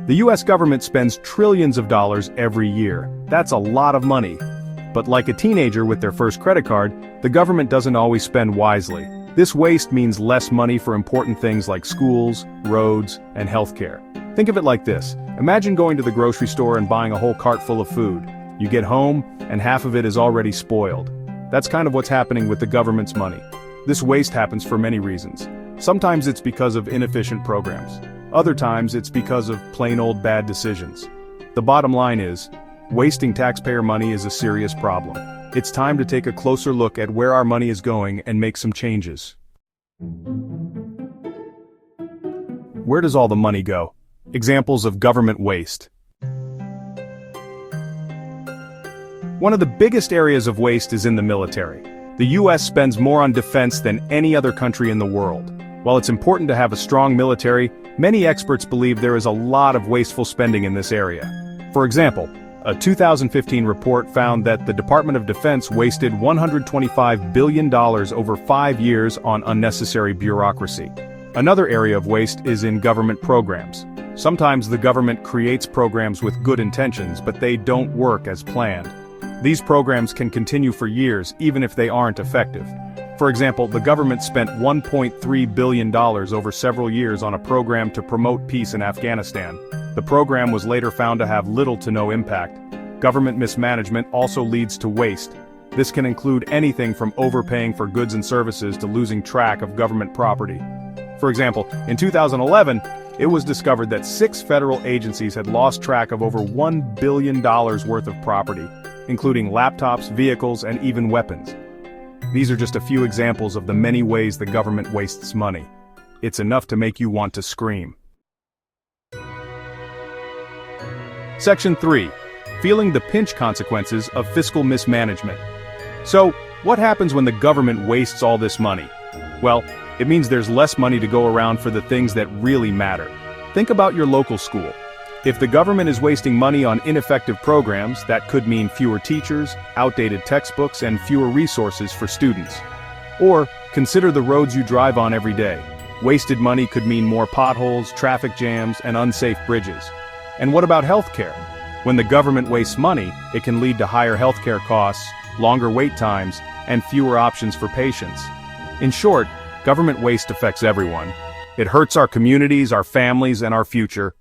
The US government spends trillions of dollars every year. That's a lot of money. But like a teenager with their first credit card, the government doesn't always spend wisely. This waste means less money for important things like schools, roads, and healthcare. Think of it like this. Imagine going to the grocery store and buying a whole cart full of food. You get home, and half of it is already spoiled. That's kind of what's happening with the government's money. This waste happens for many reasons. Sometimes it's because of inefficient programs. Other times it's because of plain old bad decisions. The bottom line is, wasting taxpayer money is a serious problem. It's time to take a closer look at where our money is going and make some changes. Where does all the money go? Examples of government waste. One of the biggest areas of waste is in the military. The US spends more on defense than any other country in the world. While it's important to have a strong military, many experts believe there is a lot of wasteful spending in this area. For example, a 2015 report found that the Department of Defense wasted $125 billion over 5 years on unnecessary bureaucracy. Another area of waste is in government programs. Sometimes the government creates programs with good intentions, but they don't work as planned. These programs can continue for years, even if they aren't effective. For example, the government spent $1.3 billion over several years on a program to promote peace in Afghanistan. The program was later found to have little to no impact. Government mismanagement also leads to waste. This can include anything from overpaying for goods and services to losing track of government property. For example, in 2011, it was discovered that 6 federal agencies had lost track of over $1 billion worth of property, including laptops, vehicles, and even weapons. These are just a few examples of the many ways the government wastes money. It's enough to make you want to scream. Section 3. Feeling the pinch consequences of fiscal mismanagement. So, what happens when the government wastes all this money? Well, it means there's less money to go around for the things that really matter. Think about your local school. If the government is wasting money on ineffective programs, that could mean fewer teachers, outdated textbooks, and fewer resources for students. Or, consider the roads you drive on every day. Wasted money could mean more potholes, traffic jams, and unsafe bridges. And what about healthcare? When the government wastes money, it can lead to higher healthcare costs, longer wait times, and fewer options for patients. In short, government waste affects everyone. It hurts our communities, our families, and our future.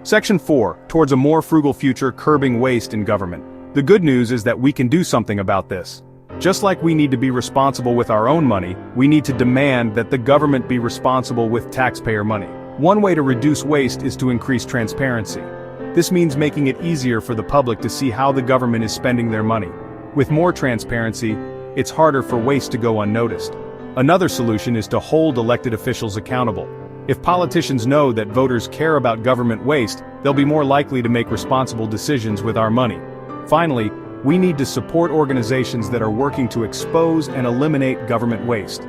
Section 4. Towards a more frugal future, curbing waste in government. The good news is that we can do something about this. Just like we need to be responsible with our own money, we need to demand that the government be responsible with taxpayer money. One way to reduce waste is to increase transparency. This means making it easier for the public to see how the government is spending their money. With more transparency, it's harder for waste to go unnoticed. Another solution is to hold elected officials accountable. If politicians know that voters care about government waste, they'll be more likely to make responsible decisions with our money. Finally, we need to support organizations that are working to expose and eliminate government waste.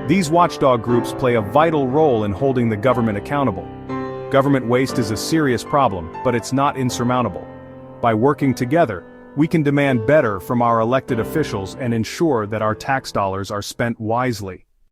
These watchdog groups play a vital role in holding the government accountable. Government waste is a serious problem, but it's not insurmountable. By working together, we can demand better from our elected officials and ensure that our tax dollars are spent wisely.